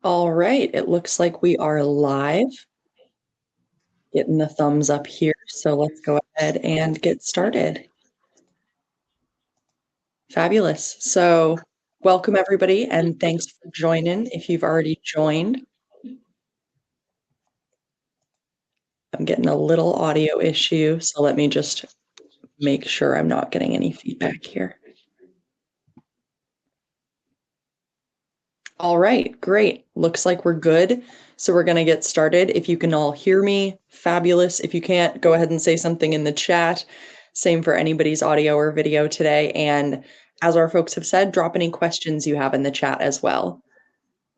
All right, it looks like we are live. Getting the thumbs up here, so let's go ahead and get started. Fabulous. So welcome everybody, and thanks for joining if you've already joined. I'm getting a little audio issue, so let me just make sure I'm not getting any feedback here. All right, great. Looks like we're good. So we're going to get started. If you can all hear me, fabulous. If you can't, go ahead and say something in the chat. Same for anybody's audio or video today. And as our folks have said, drop any questions you have in the chat as well.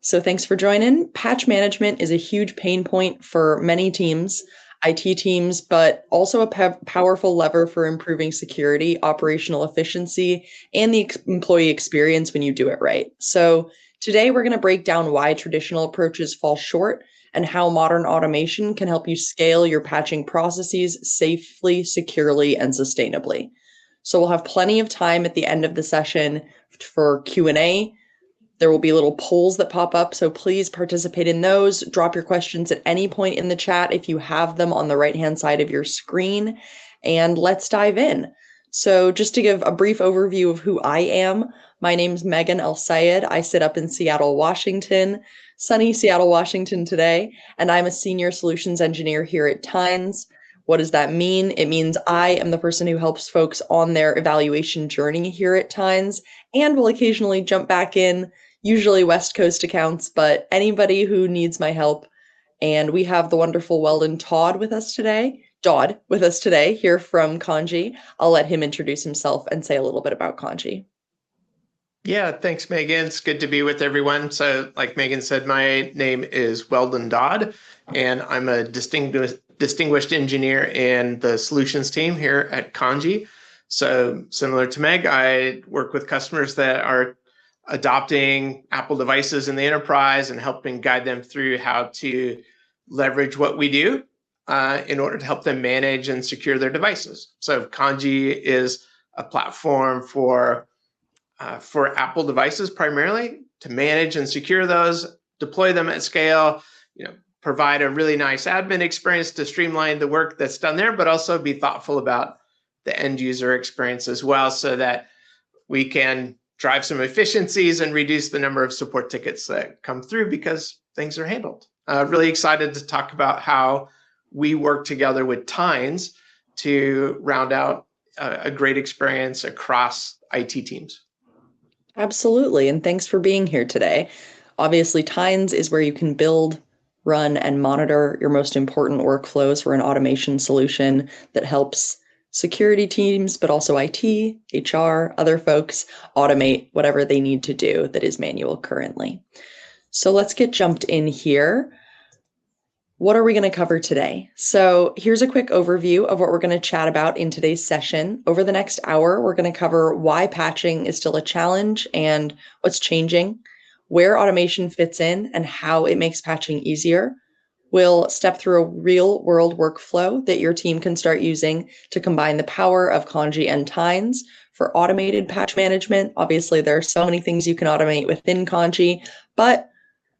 So thanks for joining. Patch management is a huge pain point for many teams, IT teams, but also a powerful lever for improving security, operational efficiency, and the employee experience when you do it right. So today we're going to break down why traditional approaches fall short and how modern automation can help you scale your patching processes safely, securely, and sustainably. So we'll have plenty of time at the end of the session for Q&A. There will be little polls that pop up, so please participate in those. Drop your questions at any point in the chat if you have them on the right-hand side of your screen, and let's dive in. So just to give a brief overview of who I am, my name's Megan El-Sayed. I sit up in Seattle, Washington, sunny Seattle, Washington today, and I'm a senior solutions engineer here at Tines. What does that mean? It means I am the person who helps folks on their evaluation journey here at Tines, and will occasionally jump back in, usually West Coast accounts, but anybody who needs my help. And we have the wonderful Weldon Dodd with us today here from Kandji. I'll let him introduce himself and say a little bit about Kandji. Yeah, thanks, Megan. It's good to be with everyone. So like Megan said, my name is Weldon Dodd, and I'm a distinguished engineer in the solutions team here at Kandji. So similar to Meg, I work with customers that are adopting Apple devices in the enterprise and helping guide them through how to leverage what we do in order to help them manage and secure their devices. So Kandji is a platform for Apple devices primarily to manage and secure those, deploy them at scale, provide a really nice admin experience to streamline the work that's done there, but also be thoughtful about the end user experience as well, so that we can drive some efficiencies and reduce the number of support tickets that come through because things are handled. Really excited to talk about how we work together with Tines to round out a great experience across IT teams. Absolutely, and thanks for being here today. Obviously, Tines is where you can build, run, and monitor your most important workflows for an automation solution that helps security teams, but also IT, HR, other folks automate whatever they need to do that is manual currently. So let's get jumped in here. What are we going to cover today? So here's a quick overview of what we're going to chat about in today's session. Over the next hour, we're going to cover why patching is still a challenge and what's changing, where automation fits in and how it makes patching easier. We'll step through a real-world workflow that your team can start using to combine the power of Kandji and Tines for automated patch management. Obviously, there are so many things you can automate within Kandji, but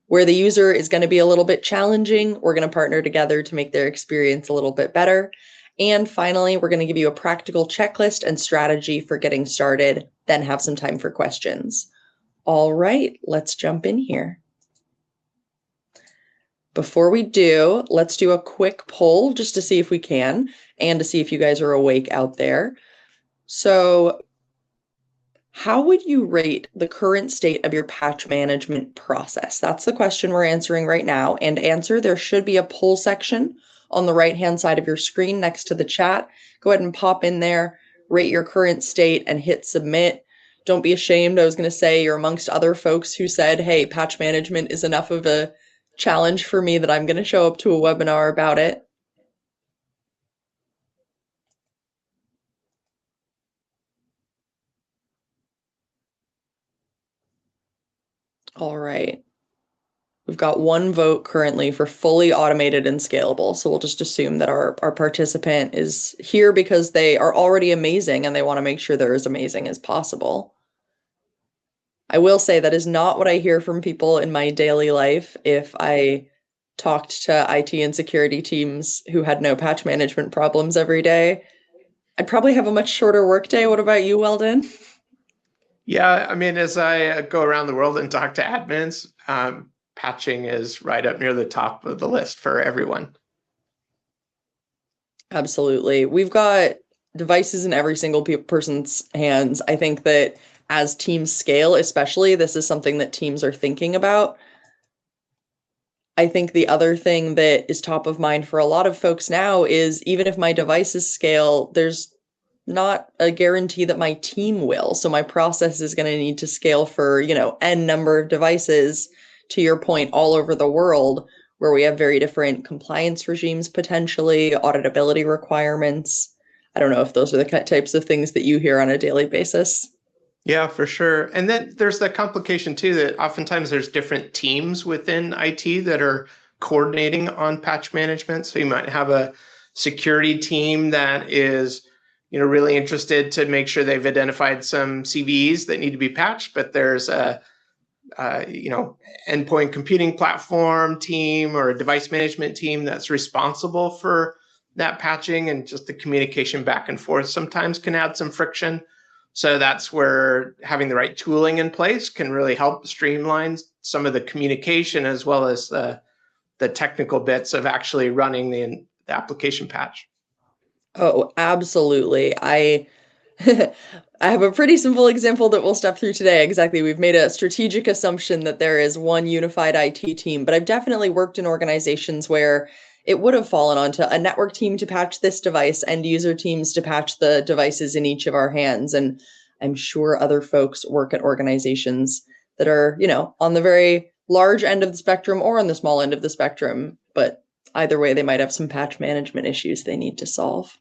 where the user is going to be a little bit challenging, we're going to partner together to make their experience a little bit better. And finally, we're going to give you a practical checklist and strategy for getting started, then have some time for questions. All right, let's jump in here. Before we do, let's do a quick poll just to see if we can, and to see if you guys are awake out there. So how would you rate the current state of your patch management process? That's the question we're answering right now. And to answer, there should be a poll section on the right-hand side of your screen next to the chat. Go ahead and pop in there, rate your current state, and hit submit. Don't be ashamed. I was going to say you're amongst other folks who said, hey, patch management is enough of a challenge for me that I'm going to show up to a webinar about it. All right. We've got one vote currently for fully automated and scalable. So we'll just assume that our participant is here because they are already amazing and they want to make sure they're as amazing as possible. I will say that is not what I hear from people in my daily life. If I talked to IT and security teams who had no patch management problems every day, I'd probably have a much shorter workday. What about you, Weldon? Yeah, I mean, as I go around the world and talk to admins, patching is right up near the top of the list for everyone. Absolutely. We've got devices in every single person's hands. I think that as teams scale, especially, this is something that teams are thinking about. I think the other thing that is top of mind for a lot of folks now is even if my devices scale, there's not a guarantee that my team will. So my process is going to need to scale for, N number of devices, to your point, all over the world, where we have very different compliance regimes, potentially, auditability requirements. I don't know if those are the types of things that you hear on a daily basis. Yeah, for sure. And then there's the complication too that oftentimes there's different teams within IT that are coordinating on patch management. So you might have a security team that is, really interested to make sure they've identified some CVEs that need to be patched, but there's a endpoint computing platform team or a device management team that's responsible for that patching, and just the communication back and forth sometimes can add some friction. So that's where having the right tooling in place can really help streamline some of the communication as well as the technical bits of actually running the application patch. Oh, absolutely. I have a pretty simple example that we'll step through today. Exactly. We've made a strategic assumption that there is one unified IT team, but I've definitely worked in organizations where it would have fallen onto a network team to patch this device and user teams to patch the devices in each of our hands. And I'm sure other folks work at organizations that are, on the very large end of the spectrum or on the small end of the spectrum, but either way, they might have some patch management issues they need to solve.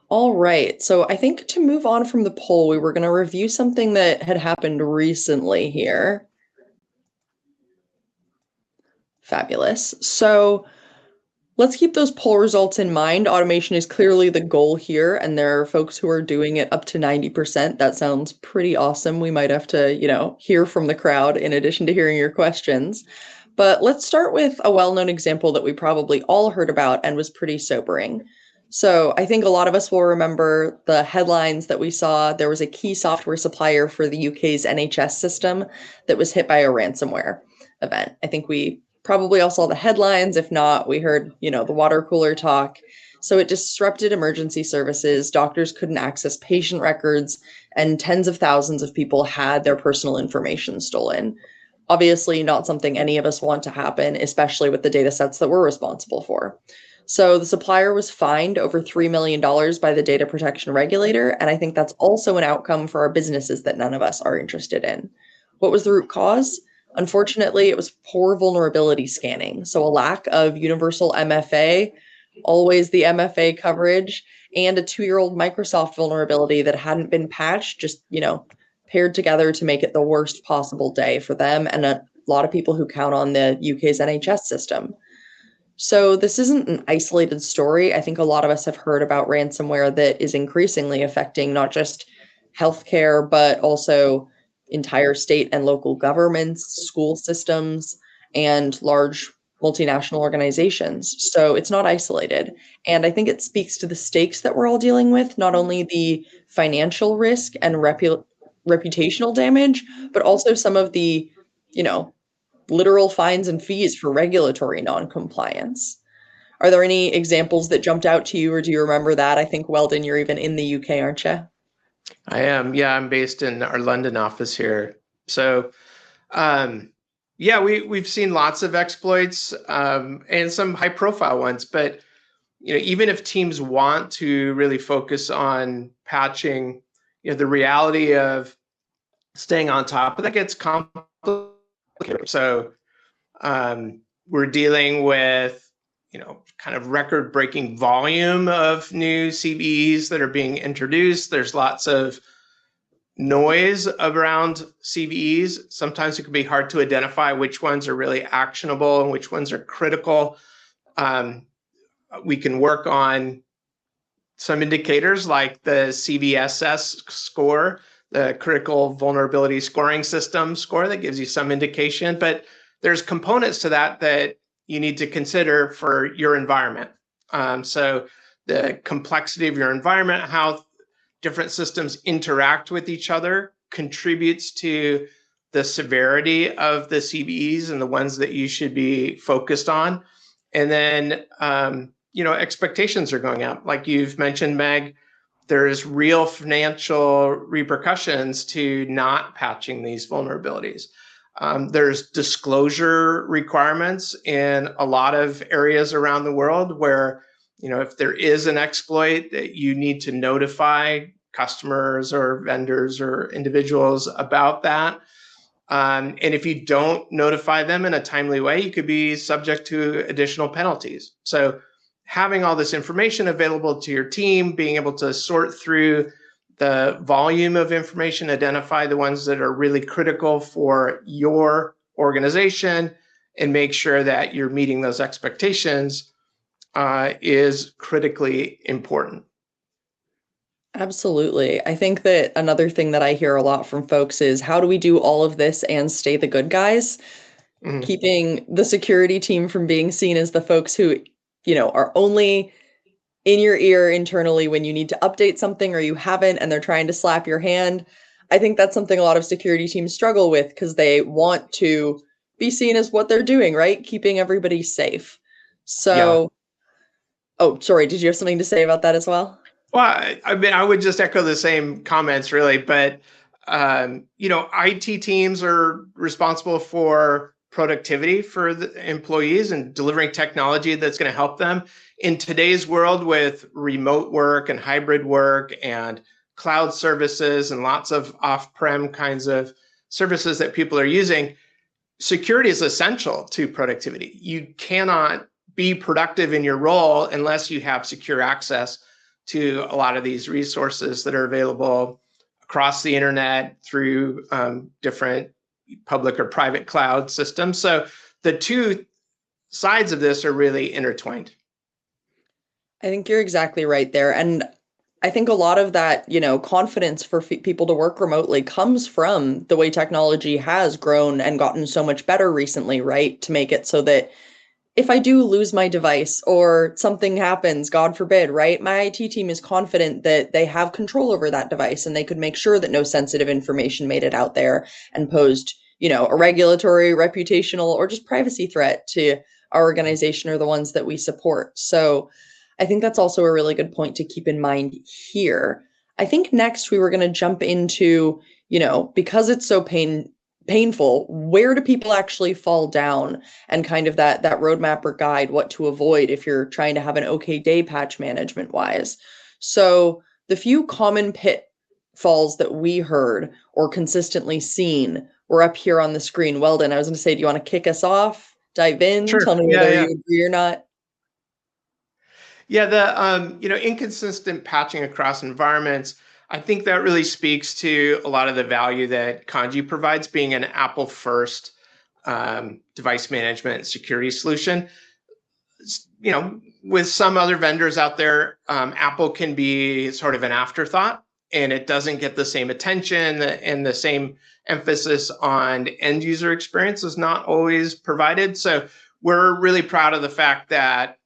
All right. So I think to move on from the poll, we were going to review something that had happened recently here. Fabulous. So let's keep those poll results in mind. Automation is clearly the goal here, and there are folks who are doing it up to 90%. That sounds pretty awesome. We might have to, hear from the crowd in addition to hearing your questions. But let's start with a well-known example that we probably all heard about and was pretty sobering. So I think a lot of us will remember the headlines that we saw. There was a key software supplier for the UK's NHS system that was hit by a ransomware event. I think we probably all saw the headlines. If not, we heard, the water cooler talk. So it disrupted emergency services. Doctors couldn't access patient records, and tens of thousands of people had their personal information stolen. Obviously, not something any of us want to happen, especially with the data sets that we're responsible for. So the supplier was fined over $3 million by the data protection regulator. And I think that's also an outcome for our businesses that none of us are interested in. What was the root cause? Unfortunately, it was poor vulnerability scanning. So a lack of universal MFA, always the MFA coverage, and a 2-year-old Microsoft vulnerability that hadn't been patched, just, paired together to make it the worst possible day for them and a lot of people who count on the UK's NHS system. So this isn't an isolated story. I think a lot of us have heard about ransomware that is increasingly affecting not just healthcare, but also entire state and local governments, school systems, and large multinational organizations. So it's not isolated. And I think it speaks to the stakes that we're all dealing with, not only the financial risk and reputational damage, but also some of the, you know, literal fines and fees for regulatory non-compliance. Are there any examples that jumped out to you, or do you remember that? I think, Weldon, you're even in the UK, aren't you? I am. Yeah, I'm based in our London office here. So, yeah, we've seen lots of exploits and some high profile ones, but even if teams want to really focus on patching, the reality of staying on top of that gets complicated. So we're dealing with, kind of record-breaking volume of new CVEs that are being introduced. There's lots of noise around CVEs. Sometimes it can be hard to identify which ones are really actionable and which ones are critical. We can work on some indicators like the CVSS score the critical vulnerability scoring system score that gives you some indication, but there's components to that that you need to consider for your environment. So the complexity of your environment, how different systems interact with each other contributes to the severity of the CVEs and the ones that you should be focused on. And then, expectations are going up. Like you've mentioned, Meg, there's real financial repercussions to not patching these vulnerabilities. There's disclosure requirements in a lot of areas around the world where, if there is an exploit, that you need to notify customers or vendors or individuals about that. And if you don't notify them in a timely way, you could be subject to additional penalties. So having all this information available to your team, being able to sort through the volume of information, identify the ones that are really critical for your organization, and make sure that you're meeting those expectations is critically important. Absolutely. I think that another thing that I hear a lot from folks is how do we do all of this and stay the good guys? Mhm. Keeping the security team from being seen as the folks who, are only in your ear internally when you need to update something or you haven't and they're trying to slap your hand. I think that's something a lot of security teams struggle with because they want to be seen as what they're doing, right? Keeping everybody safe. Yeah. So, oh, sorry, did you have something to say about that as well? Well, I mean, I would just echo the same comments, really. But IT teams are responsible for productivity for the employees and delivering technology that's going to help them in today's world with remote work and hybrid work and cloud services and lots of off-prem kinds of services that people are using. Security is essential to productivity. You cannot be productive in your role unless you have secure access to a lot of these resources that are available across the internet through different public or private cloud systems. So the two sides of this are really intertwined. I think you're exactly right there. And I think a lot of that, confidence for people to work remotely comes from the way technology has grown and gotten so much better recently, right? To make it so that if I do lose my device or something happens, God forbid, right? My IT team is confident that they have control over that device and they could make sure that no sensitive information made it out there and posed, a regulatory, reputational, or just privacy threat to our organization or the ones that we support. So I think that's also a really good point to keep in mind here. I think next we were going to jump into, because it's so painful, where do people actually fall down and kind of that roadmap or guide what to avoid if you're trying to have an okay day patch management wise. So the few common pitfalls that we heard or consistently seen were up here on the screen. Weldon, I was going to say, do you want to kick us off? Dive in, Sure. tell me Yeah, whether yeah. you agree or not. Yeah, the inconsistent patching across environments, I think that really speaks to a lot of the value that Kandji provides, being an Apple first device management security solution. With some other vendors out there, Apple can be sort of an afterthought, and it doesn't get the same attention, and the same emphasis on end user experience is not always provided. So we're really proud of the fact that,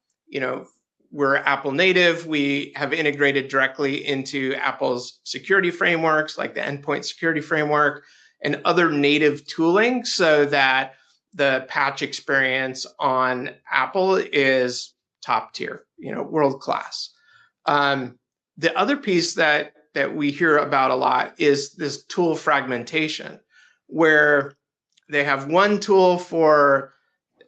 we're Apple native. We have integrated directly into Apple's security frameworks, like the endpoint security framework and other native tooling, so that the patch experience on Apple is top tier, world class. The other piece that we hear about a lot is this tool fragmentation, where they have one tool for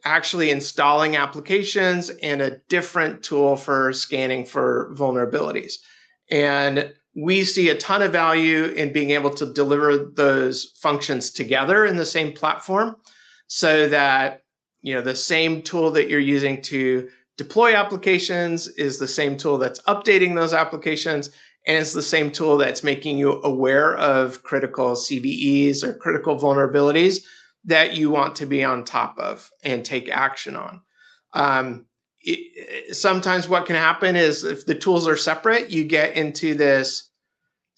actually installing applications and a different tool for scanning for vulnerabilities. And we see a ton of value in being able to deliver those functions together in the same platform, so that the same tool that you're using to deploy applications is the same tool that's updating those applications, and it's the same tool that's making you aware of critical CVEs or critical vulnerabilities that you want to be on top of and take action on. Sometimes what can happen is if the tools are separate, you get into this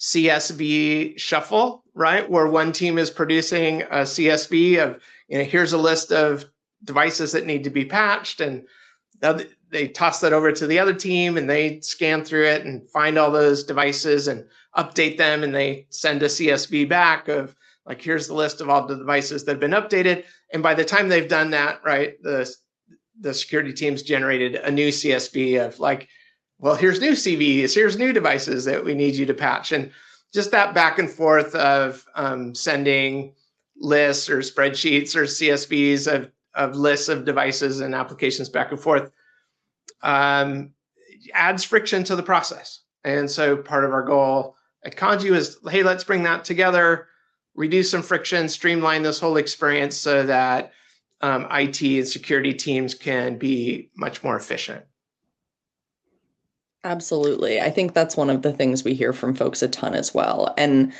CSV shuffle, right? Where one team is producing a CSV of, here's a list of devices that need to be patched, and they toss that over to the other team and they scan through it and find all those devices and update them, and they send a CSV back of like, here's the list of all the devices that have been updated. And by the time they've done that, right, the security teams generated a new CSV of like, well, here's new CVs, here's new devices that we need you to patch. And just that back and forth of sending lists or spreadsheets or CSVs of lists of devices and applications back and forth adds friction to the process. And so part of our goal at Kandji was, hey, let's bring that together, reduce some friction, streamline this whole experience so that IT and security teams can be much more efficient. Absolutely. I think that's one of the things we hear from folks a ton as well. And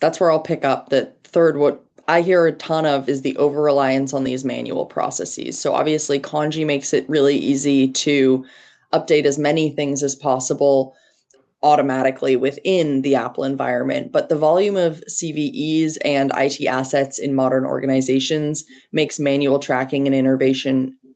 that's where I'll pick up that third. What I hear a ton of is the over reliance on these manual processes. So obviously, Kandji makes it really easy to update as many things as possible automatically within the Apple environment. But the volume of CVEs and IT assets in modern organizations makes manual tracking and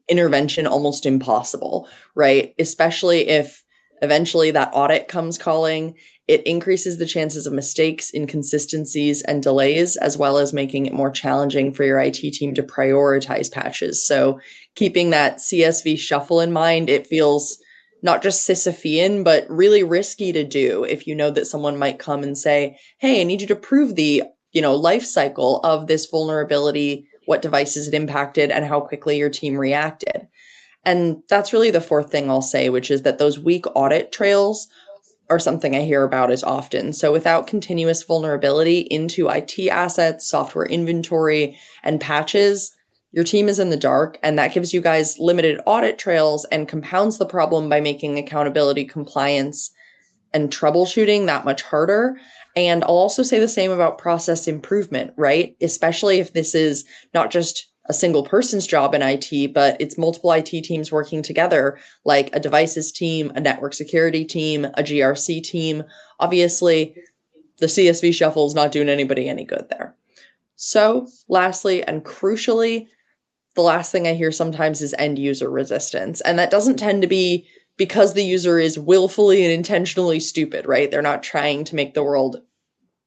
intervention almost impossible, right? Especially if eventually that audit comes calling. It increases the chances of mistakes, inconsistencies, and delays, as well as making it more challenging for your IT team to prioritize patches. So keeping that CSV shuffle in mind, it feels not just Sisyphean, but really risky to do if you know that someone might come and say, hey, I need you to prove the life cycle of this vulnerability, what devices it impacted, and how quickly your team reacted. And that's really the fourth thing I'll say, which is that those weak audit trails are something I hear about as often. So without continuous vulnerability into IT assets, software inventory, and patches, your team is in the dark, and that gives you guys limited audit trails and compounds the problem by making accountability, compliance, and troubleshooting that much harder. And I'll also say the same about process improvement, right? Especially if this is not just a single person's job in IT, but it's multiple IT teams working together, like a devices team, a network security team, a GRC team. Obviously, the CSV shuffle is not doing anybody any good there. So, lastly and crucially, the last thing I hear sometimes is end user resistance. And that doesn't tend to be because the user is willfully and intentionally stupid, right? They're not trying to make the world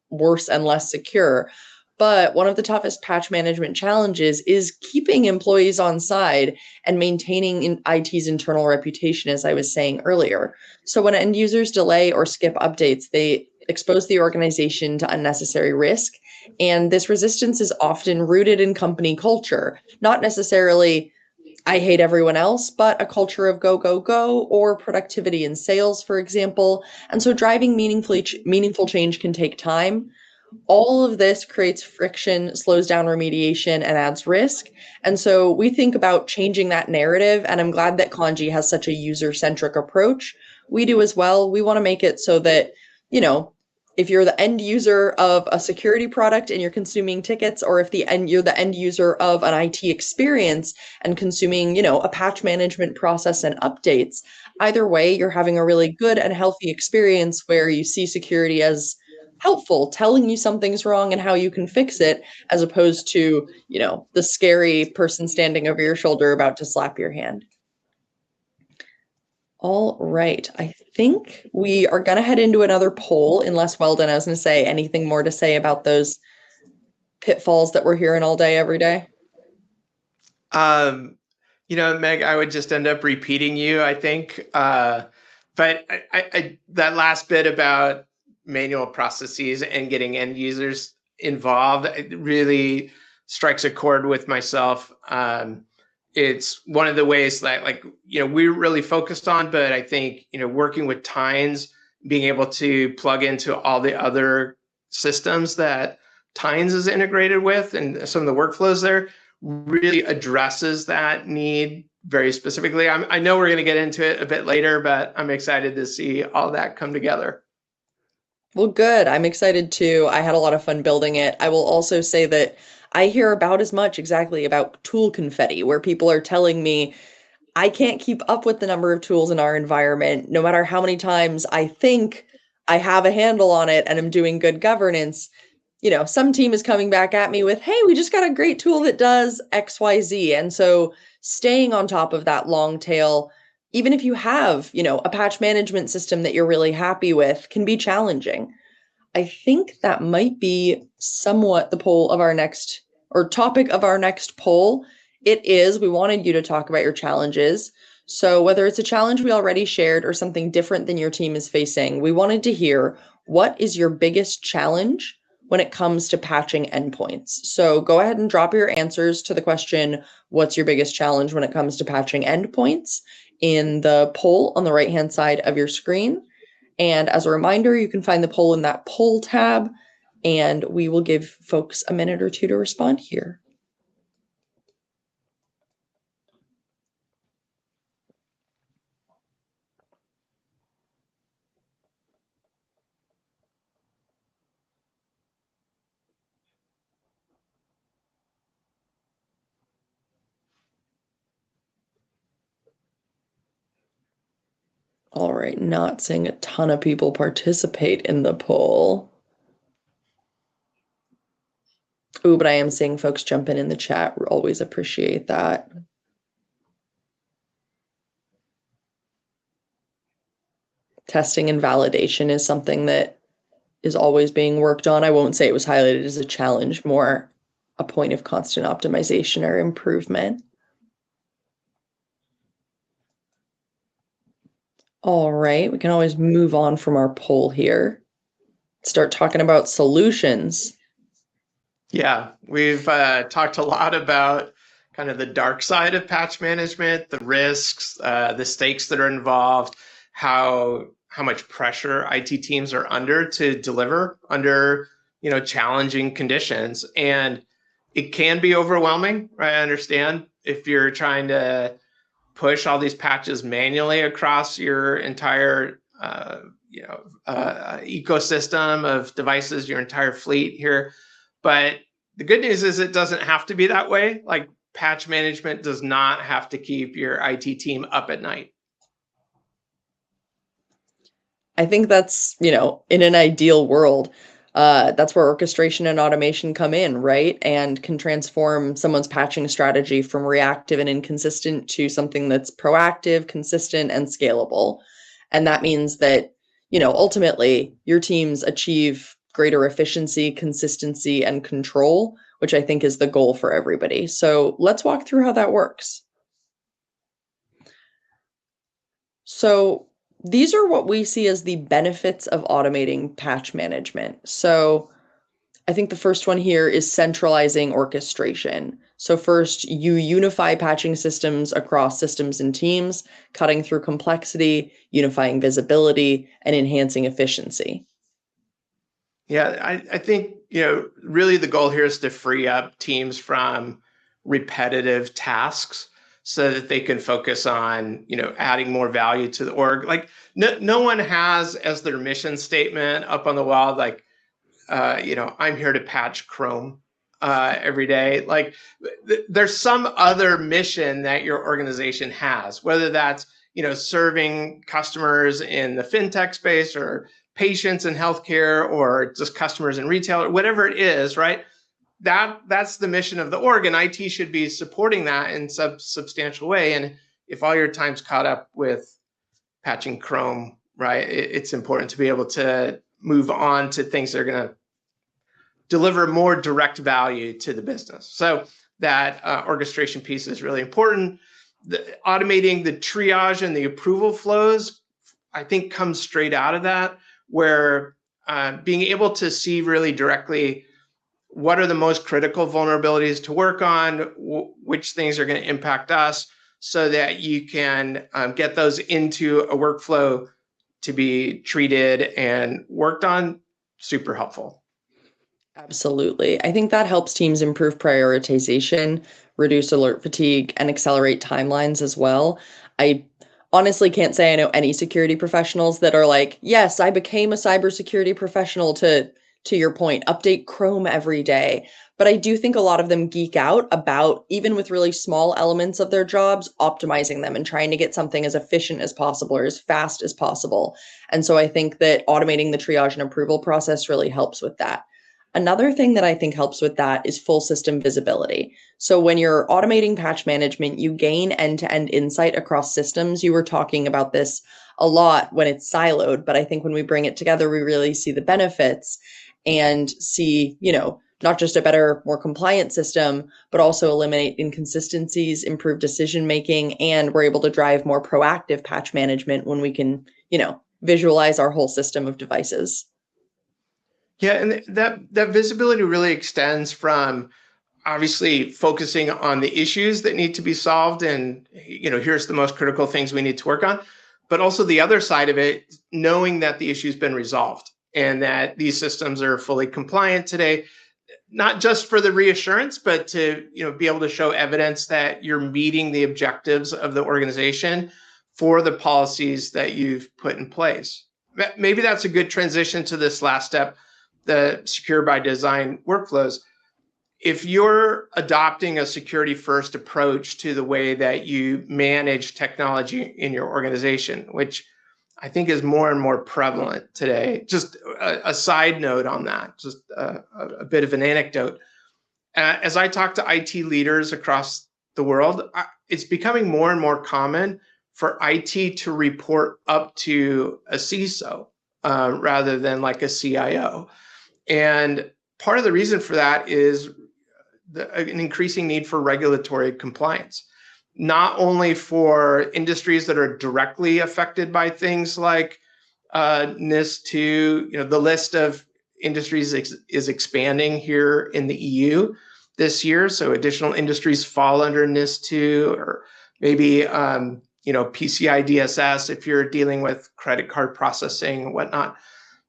worse and less secure. But one of the toughest patch management challenges is keeping employees on side and maintaining IT's internal reputation, as I was saying earlier. So when end users delay or skip updates, they expose the organization to unnecessary risk. And this resistance is often rooted in company culture, not necessarily I hate everyone else, but a culture of go, go, go, or productivity in sales, for example. And so driving meaningful change can take time. All of this creates friction, slows down remediation, and adds risk. And so we think about changing that narrative. And I'm glad that Kandji has such a user-centric approach. We do as well. We want to make it so that, if you're the end user of a security product and you're consuming tickets, or if you're the end user of an IT experience and consuming, a patch management process and updates, either way, you're having a really good and healthy experience where you see security as helpful, telling you something's wrong and how you can fix it, as opposed to, the scary person standing over your shoulder about to slap your hand. All right. I think we are going to head into another poll, unless Weldon, I was going to say anything more to say about those pitfalls that we're hearing all day, every day. Meg, I would just end up repeating you, I think. But that last bit about manual processes and getting end users involved, it really strikes a chord with myself. It's one of the ways that we're really focused on, but I think, working with Tines, being able to plug into all the other systems that Tines is integrated with and some of the workflows there really addresses that need very specifically. I know we're going to get into it a bit later, but I'm excited to see all that come together. Well, good. I'm excited too. I had a lot of fun building it. I will also say that I hear about as much exactly about tool confetti, where people are telling me I can't keep up with the number of tools in our environment, no matter how many times I think I have a handle on it and I'm doing good governance, some team is coming back at me with, hey, we just got a great tool that does XYZ. And so staying on top of that long tail, even if you have, a patch management system that you're really happy with, can be challenging. I think that might be somewhat the poll of our next or topic of our next poll. It is, we wanted you to talk about your challenges. So whether it's a challenge we already shared or something different than your team is facing, we wanted to hear, what is your biggest challenge when it comes to patching endpoints? So go ahead and drop your answers to the question, what's your biggest challenge when it comes to patching endpoints, in the poll on the right-hand side of your screen. And as a reminder, you can find the poll in that poll tab, and we will give folks a minute or two to respond here. All right, not seeing a ton of people participate in the poll. Ooh, but I am seeing folks jump in the chat. We always appreciate that. Testing and validation is something that is always being worked on. I won't say it was highlighted as a challenge, more a point of constant optimization or improvement. All right, we can always move on from our poll here. Start talking about solutions. Yeah, we've talked a lot about kind of the dark side of patch management, the risks, the stakes that are involved, how much pressure IT teams are under to deliver under challenging conditions, and it can be overwhelming. Right? I understand if you're trying to push all these patches manually across your entire ecosystem of devices, your entire fleet here. But the good news is it doesn't have to be that way. Like, patch management does not have to keep your IT team up at night. I think that's, in an ideal world, that's where orchestration and automation come in, right? And can transform someone's patching strategy from reactive and inconsistent to something that's proactive, consistent, and scalable. And that means that, ultimately your teams achieve greater efficiency, consistency, and control, which I think is the goal for everybody. So let's walk through how that works. So these are what we see as the benefits of automating patch management. So I think the first one here is centralizing orchestration. So first, you unify patching systems across systems and teams, cutting through complexity, unifying visibility, and enhancing efficiency. Yeah, I think, really the goal here is to free up teams from repetitive tasks so that they can focus on, adding more value to the org. Like, no one has as their mission statement up on the wall, like, I'm here to patch Chrome every day. Like, there's some other mission that your organization has, whether that's, serving customers in the fintech space, or patients in healthcare, or just customers in retail, or whatever it is, right? That's the mission of the org, and IT should be supporting that in some substantial way. And if all your time's caught up with patching Chrome, right, it's important to be able to move on to things that are going to deliver more direct value to the business. So that orchestration piece is really important. Automating the triage and the approval flows, I think, comes straight out of that, where being able to see really directly what are the most critical vulnerabilities to work on, which things are going to impact us, so that you can get those into a workflow to be treated and worked on. Super helpful. Absolutely. I think that helps teams improve prioritization, reduce alert fatigue, and accelerate timelines as well. I honestly can't say I know any security professionals that are like, yes, I became a cybersecurity professional to to your point, update Chrome every day. But I do think a lot of them geek out about, even with really small elements of their jobs, optimizing them and trying to get something as efficient as possible or as fast as possible. And so I think that automating the triage and approval process really helps with that. Another thing that I think helps with that is full system visibility. So when you're automating patch management, you gain end-to-end insight across systems. You were talking about this a lot when it's siloed, but I think when we bring it together, we really see the benefits and see, not just a better, more compliant system, but also eliminate inconsistencies, improve decision making, and we're able to drive more proactive patch management when we can, visualize our whole system of devices. Yeah, and that visibility really extends from obviously focusing on the issues that need to be solved and here's the most critical things we need to work on, but also the other side of it, knowing that the issue's been resolved and that these systems are fully compliant today, not just for the reassurance, but to be able to show evidence that you're meeting the objectives of the organization for the policies that you've put in place. Maybe that's a good transition to this last step, the secure by design workflows. If you're adopting a security first approach to the way that you manage technology in your organization, which I think is more and more prevalent today. Just a side note on that, just a bit of an anecdote. As I talk to IT leaders across the world, it's becoming more and more common for IT to report up to a CISO rather than like a CIO. And part of the reason for that is an increasing need for regulatory compliance, not only for industries that are directly affected by things like NIS2, the list of industries is expanding here in the EU this year. So additional industries fall under NIS2 or maybe, PCI DSS if you're dealing with credit card processing and whatnot.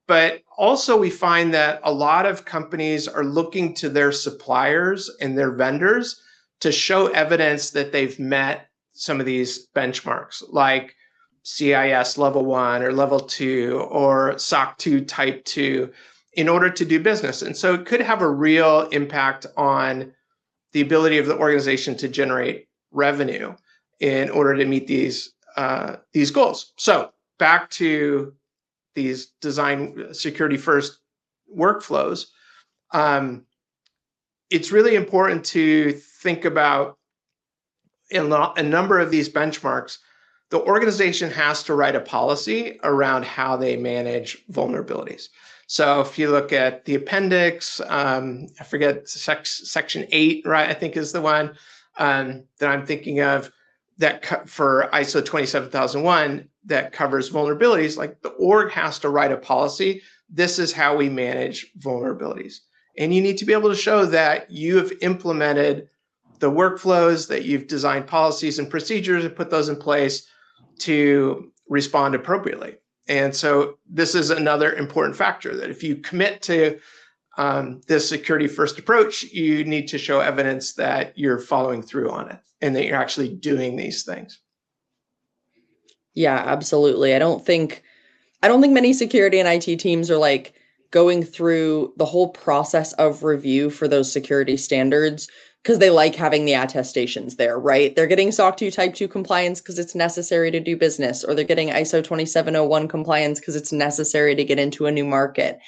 But also we find that a lot of companies are looking to their suppliers and their vendors to show evidence that they've met some of these benchmarks, like CIS level 1 or level 2 or SOC 2 type 2 in order to do business. And so it could have a real impact on the ability of the organization to generate revenue in order to meet these goals. So back to these design security first workflows, it's really important to think about in a number of these benchmarks, the organization has to write a policy around how they manage vulnerabilities. So if you look at the appendix, I forget, section 8, right, I think is the one that I'm thinking of, that for ISO 27001 that covers vulnerabilities, like the org has to write a policy. This is how we manage vulnerabilities. And you need to be able to show that you have implemented the workflows, that you've designed policies and procedures and put those in place to respond appropriately. And so this is another important factor, that if you commit to this security first approach, you need to show evidence that you're following through on it and that you're actually doing these things. Yeah, absolutely. I don't think many security and IT teams are like going through the whole process of review for those security standards because they like having the attestations there, right? They're getting SOC 2 Type 2 compliance because it's necessary to do business, or they're getting ISO 27001 compliance because it's necessary to get into a new market.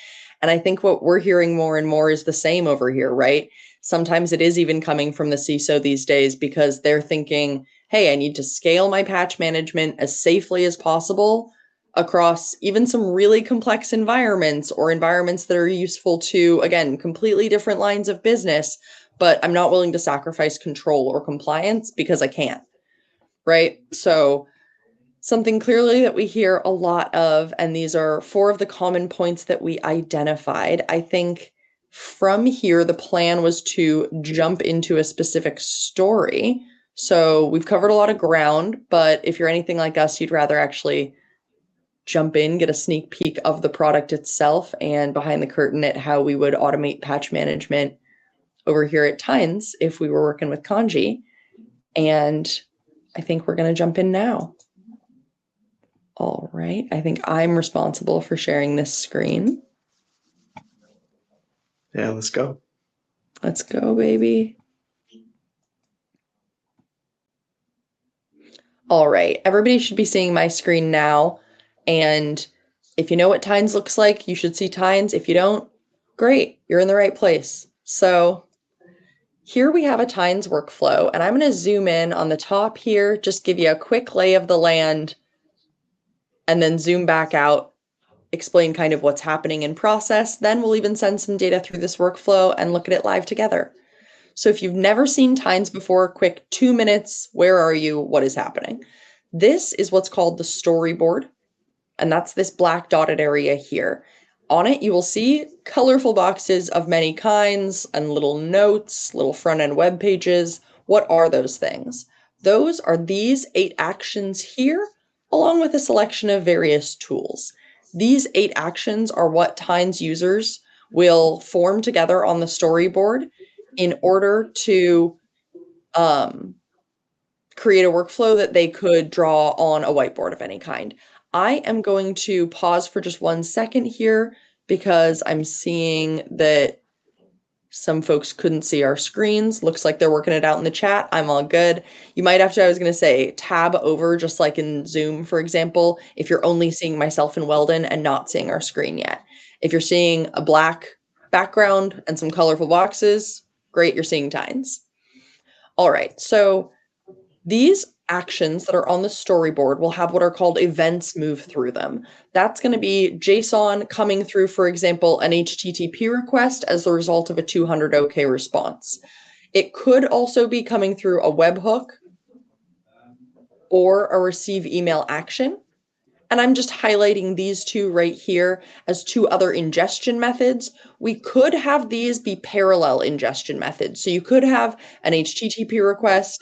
And I think what we're hearing more and more is the same over here, right? Sometimes it is even coming from the CISO these days because they're thinking, hey, I need to scale my patch management as safely as possible across even some really complex environments or environments that are useful to, again, completely different lines of business, but I'm not willing to sacrifice control or compliance because I can't, right? So something clearly that we hear a lot of, and these are 4 of the common points that we identified. I think from here, the plan was to jump into a specific story. So we've covered a lot of ground, but if you're anything like us, you'd rather actually jump in, get a sneak peek of the product itself and behind the curtain at how we would automate patch management over here at Tines if we were working with Kandji. And I think we're going to jump in now. All right. I think I'm responsible for sharing this screen. Yeah, let's go. Let's go, baby. All right, everybody should be seeing my screen now. And if you know what Tines looks like, you should see Tines. If you don't, great, you're in the right place. So here we have a Tines workflow, and I'm going to zoom in on the top here, just give you a quick lay of the land, and then zoom back out, explain kind of what's happening in process. Then we'll even send some data through this workflow and look at it live together. So if you've never seen Tines before, quick 2 minutes, where are you? What is happening? This is what's called the storyboard, and that's this black dotted area here. On it, you will see colorful boxes of many kinds and little notes, little front-end web pages. What are those things? Those are these 8 actions here, along with a selection of various tools. These 8 actions are what Tines users will form together on the storyboard in order to create a workflow that they could draw on a whiteboard of any kind. I am going to pause for just 1 second here because I'm seeing that some folks couldn't see our screens. Looks like they're working it out in the chat. I'm all good. You might have to, I was going to say, tab over, just like in Zoom, for example, if you're only seeing myself and Weldon and not seeing our screen yet. If you're seeing a black background and some colorful boxes, great, you're seeing Tines. All right, so these actions that are on the storyboard will have what are called events move through them. That's going to be JSON coming through, for example, an HTTP request as the result of a 200 OK response. It could also be coming through a webhook or a receive email action. And I'm just highlighting these 2 right here as 2 other ingestion methods. We could have these be parallel ingestion methods. So you could have an HTTP request,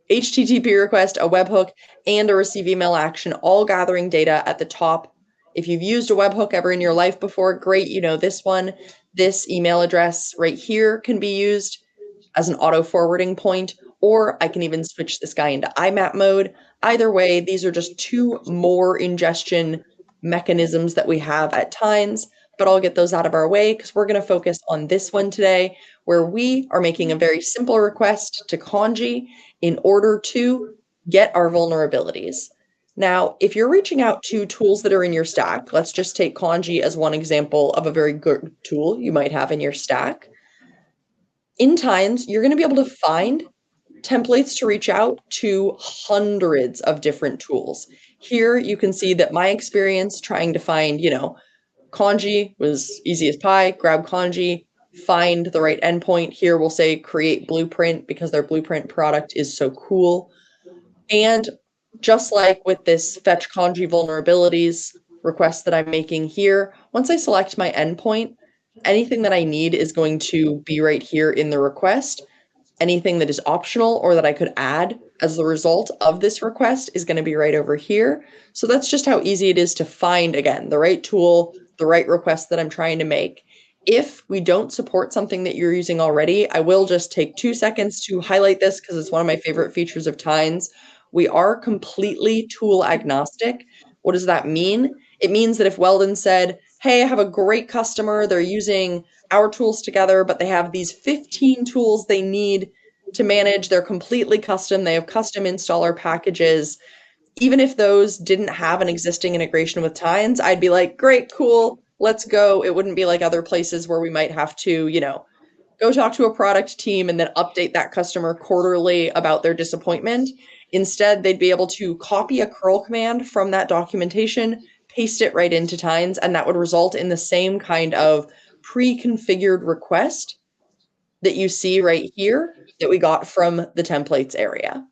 a webhook, and a receive email action, all gathering data at the top. If you've used a webhook ever in your life before, great, you know this one. This email address right here can be used as an auto forwarding point, or I can even switch this guy into IMAP mode. Either way, these are just 2 more ingestion mechanisms that we have at Tines, but I'll get those out of our way because we're going to focus on this one today, where we are making a very simple request to Kandji in order to get our vulnerabilities. Now, if you're reaching out to tools that are in your stack, let's just take Kandji as one example of a very good tool you might have in your stack. In Tines, you're going to be able to find templates to reach out to hundreds of different tools. Here you can see that my experience trying to find, Kandji was easy as pie. Grab Kandji, find the right endpoint. Here we'll say create blueprint because their blueprint product is so cool. And just like with this fetch Kandji vulnerabilities request that I'm making here, once I select my endpoint, anything that I need is going to be right here in the request. Anything that is optional or that I could add as the result of this request is going to be right over here. So that's just how easy it is to find, again, the right tool, the right request that I'm trying to make. If we don't support something that you're using already, I will just take 2 seconds to highlight this because it's one of my favorite features of Tines. We are completely tool agnostic. What does that mean? It means that if Weldon said, hey, I have a great customer, they're using our tools together, but they have these 15 tools they need to manage. They're completely custom. They have custom installer packages. Even if those didn't have an existing integration with Tines, I'd be like, great, cool, let's go. It wouldn't be like other places where we might have to, go talk to a product team and then update that customer quarterly about their disappointment. Instead, they'd be able to copy a curl command from that documentation, paste it right into Tines, and that would result in the same kind of pre-configured request that you see right here that we got from the templates area.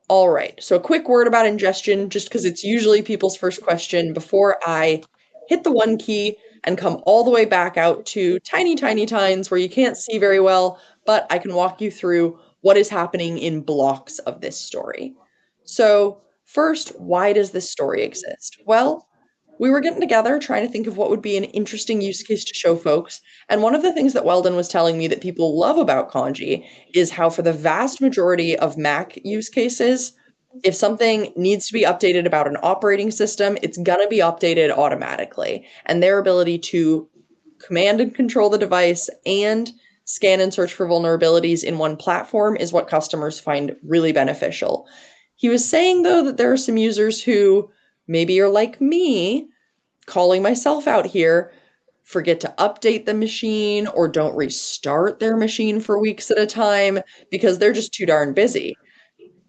All right, so a quick word about ingestion, just because it's usually people's first question before I hit the 1 key and come all the way back out to tiny, tiny Tines where you can't see very well, but I can walk you through what is happening in blocks of this story. So first, why does this story exist? Well, we were getting together trying to think of what would be an interesting use case to show folks. And one of the things that Weldon was telling me that people love about Kandji is how for the vast majority of Mac use cases, if something needs to be updated about an operating system, it's going to be updated automatically. And their ability to command and control the device and scan and search for vulnerabilities in one platform is what customers find really beneficial. He was saying, though, that there are some users who maybe are like me, calling myself out here, forget to update the machine or don't restart their machine for weeks at a time because they're just too darn busy.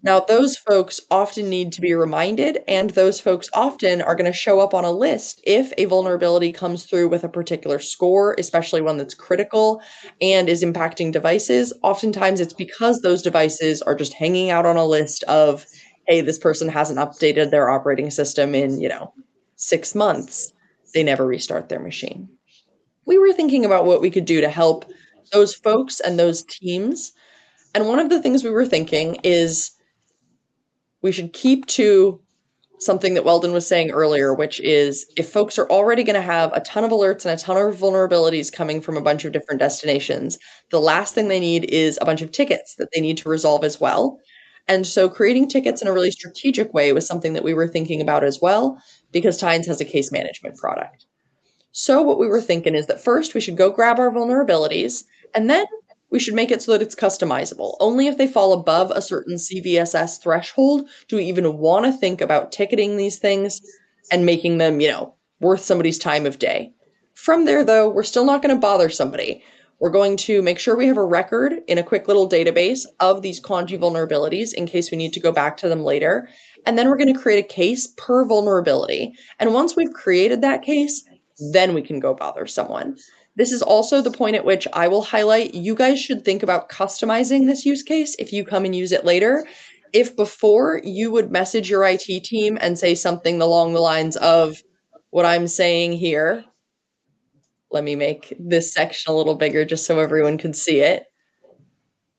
Now, those folks often need to be reminded, and those folks often are going to show up on a list if a vulnerability comes through with a particular score, especially one that's critical and is impacting devices. Oftentimes, it's because those devices are just hanging out on a list of, hey, this person hasn't updated their operating system in, 6 months. They never restart their machine. We were thinking about what we could do to help those folks and those teams. And one of the things we were thinking is we should keep to something that Weldon was saying earlier, which is if folks are already going to have a ton of alerts and a ton of vulnerabilities coming from a bunch of different destinations, the last thing they need is a bunch of tickets that they need to resolve as well. And so creating tickets in a really strategic way was something that we were thinking about as well, because Tines has a case management product. So what we were thinking is that first we should go grab our vulnerabilities, and then we should make it so that it's customizable. Only if they fall above a certain CVSS threshold do we even want to think about ticketing these things and making them, worth somebody's time of day. From there, though, we're still not going to bother somebody. We're going to make sure we have a record in a quick little database of these Kandji vulnerabilities in case we need to go back to them later. And then we're going to create a case per vulnerability. And once we've created that case, then we can go bother someone. This is also the point at which I will highlight you guys should think about customizing this use case if you come and use it later. If before you would message your IT team and say something along the lines of what I'm saying here, let me make this section a little bigger just so everyone can see it.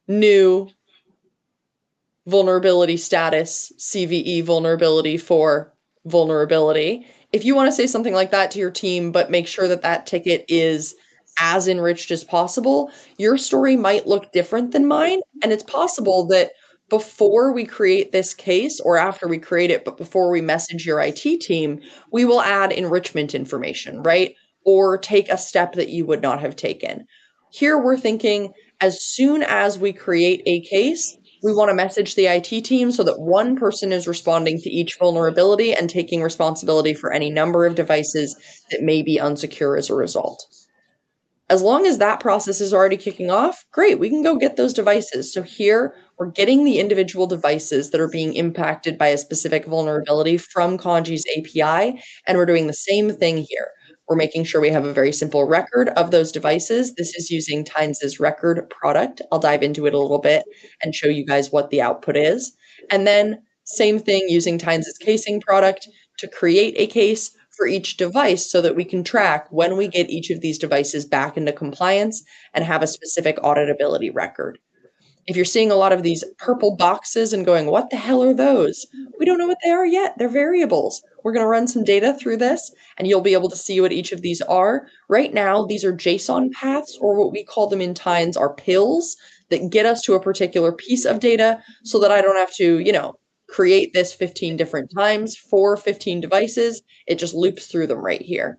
New vulnerability status, CVE vulnerability for vulnerability. If you want to say something like that to your team, but make sure that that ticket is as enriched as possible, your story might look different than mine. And it's possible that before we create this case or after we create it, but before we message your IT team, we will add enrichment information, right? Or take a step that you would not have taken. Here we're thinking as soon as we create a case, we want to message the IT team so that one person is responding to each vulnerability and taking responsibility for any number of devices that may be unsecure as a result. As long as that process is already kicking off, great, we can go get those devices. So here we're getting the individual devices that are being impacted by a specific vulnerability from Kandji's API, and we're doing the same thing here. We're making sure we have a very simple record of those devices. This is using Tines' record product. I'll dive into it a little bit and show you guys what the output is. And then same thing using Tines' casing product to create a case for each device so that we can track when we get each of these devices back into compliance and have a specific auditability record. If you're seeing a lot of these purple boxes and going, what the hell are those? We don't know what they are yet. They're variables. We're going to run some data through this, and you'll be able to see what each of these are. Right now, these are JSON paths, or what we call them in Tines are pills that get us to a particular piece of data so that I don't have to, create this 15 different times for 15 devices. It just loops through them right here.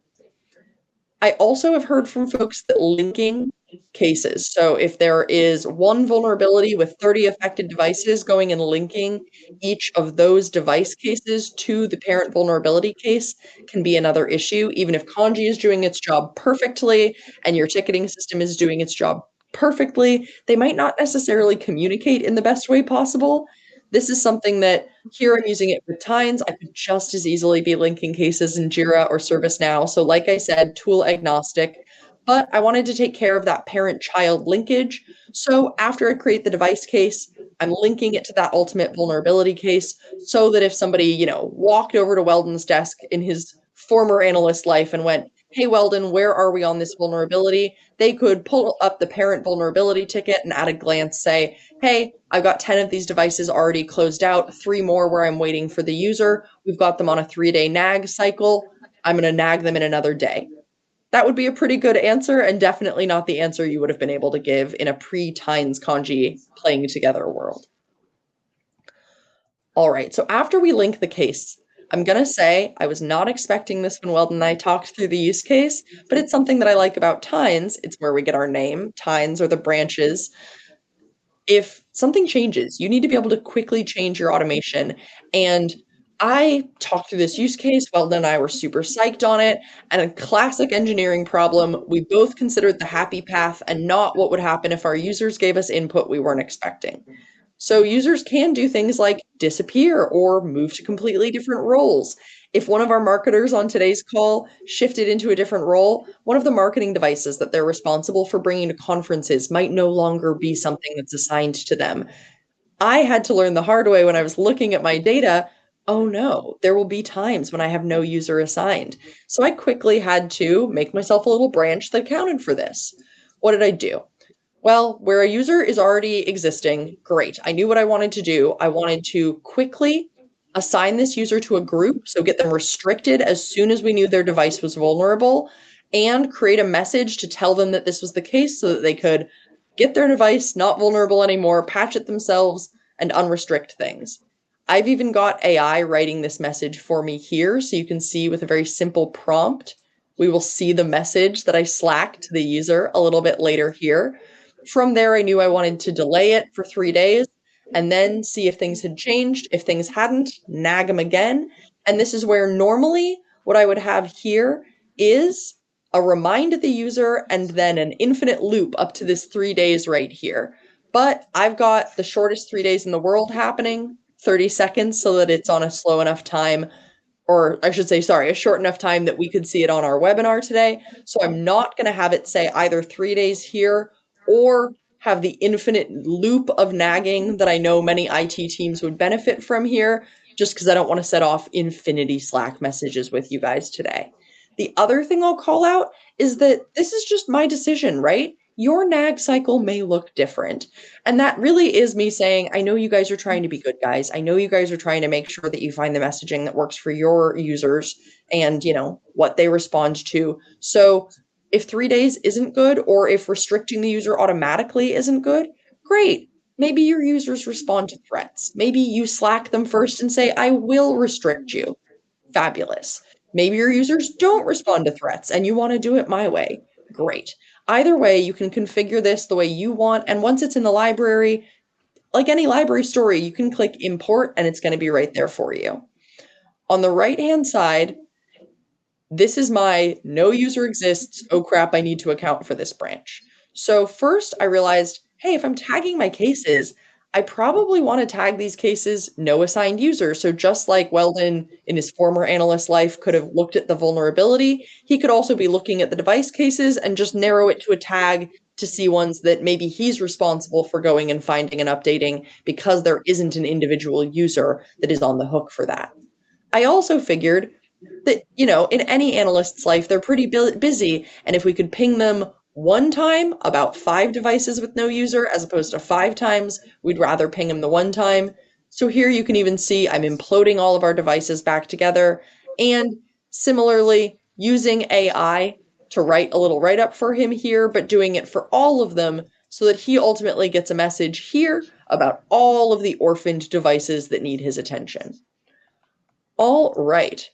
I also have heard from folks that linking cases. So if there is one vulnerability with 30 affected devices, going and linking each of those device cases to the parent vulnerability case can be another issue. Even if Kandji is doing its job perfectly and your ticketing system is doing its job perfectly, they might not necessarily communicate in the best way possible. This is something that here I'm using it with Tines. I could just as easily be linking cases in Jira or ServiceNow. So like I said, tool agnostic, but I wanted to take care of that parent-child linkage. So after I create the device case, I'm linking it to that ultimate vulnerability case so that if somebody, walked over to Weldon's desk in his former analyst life and went, hey, Weldon, where are we on this vulnerability? They could pull up the parent vulnerability ticket and at a glance say, hey, I've got 10 of these devices already closed out, 3 more where I'm waiting for the user. We've got them on a 3-day nag cycle. I'm going to nag them in another day. That would be a pretty good answer and definitely not the answer you would have been able to give in a pre-Tines Kandji playing together world. All right, so after we link the case, I'm going to say I was not expecting this when Weldon and I talked through the use case, but it's something that I like about tines. It's where we get our name. Tines are the branches. If something changes, you need to be able to quickly change your automation. And I talked through this use case. Weldon and I were super psyched on it. And a classic engineering problem, we both considered the happy path and not what would happen if our users gave us input we weren't expecting. So users can do things like disappear or move to completely different roles. If one of our marketers on today's call shifted into a different role, one of the marketing devices that they're responsible for bringing to conferences might no longer be something that's assigned to them. I had to learn the hard way when I was looking at my data. Oh no, there will be times when I have no user assigned. So I quickly had to make myself a little branch that accounted for this. What did I do? Well, where a user is already existing, great. I knew what I wanted to do. I wanted to quickly assign this user to a group, so get them restricted as soon as we knew their device was vulnerable, and create a message to tell them that this was the case so that they could get their device not vulnerable anymore, patch it themselves, and unrestrict things. I've even got AI writing this message for me here, so you can see with a very simple prompt. We will see the message that I slacked to the user a little bit later here. From there, I knew I wanted to delay it for 3 days and then see if things had changed. If things hadn't, nag them again. And this is where normally what I would have here is a remind the user and then an infinite loop up to this 3 days right here. But I've got the shortest 3 days in the world happening, 30 seconds, so that it's on a slow enough time, or I should say, sorry, a short enough time that we could see it on our webinar today. So I'm not going to have it say either 3 days here or have the infinite loop of nagging that I know many IT teams would benefit from here, just because I don't want to set off infinity Slack messages with you guys today. The other thing I'll call out is that this is just my decision, right? Your nag cycle may look different. And that really is me saying, I know you guys are trying to be good guys. I know you guys are trying to make sure that you find the messaging that works for your users and, what they respond to. So if 3 days isn't good, or if restricting the user automatically isn't good, great. Maybe your users respond to threats. Maybe you Slack them first and say, I will restrict you. Fabulous. Maybe your users don't respond to threats and you want to do it my way. Great. Either way, you can configure this the way you want. And once it's in the library, like any library story, you can click import and it's going to be right there for you. On the right-hand side, this is my no user exists. Oh crap, I need to account for this branch. So first I realized, hey, if I'm tagging my cases, I probably want to tag these cases no assigned user. So just like Weldon in his former analyst life could have looked at the vulnerability, he could also be looking at the device cases and just narrow it to a tag to see ones that maybe he's responsible for going and finding and updating, because there isn't an individual user that is on the hook for that. I also figured that, in any analyst's life, they're pretty busy. And if we could ping them one time about 5 devices with no user as opposed to 5 times, we'd rather ping them the one time. So here you can even see I'm imploding all of our devices back together. And similarly, using AI to write a little write up for him here, but doing it for all of them so that he ultimately gets a message here about all of the orphaned devices that need his attention. All right.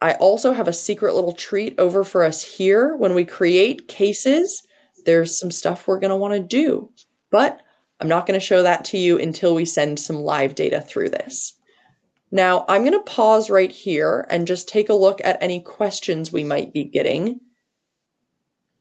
I also have a secret little treat over for us here. When we create cases, there's some stuff we're going to want to do, but I'm not going to show that to you until we send some live data through this. Now, I'm going to pause right here and just take a look at any questions we might be getting.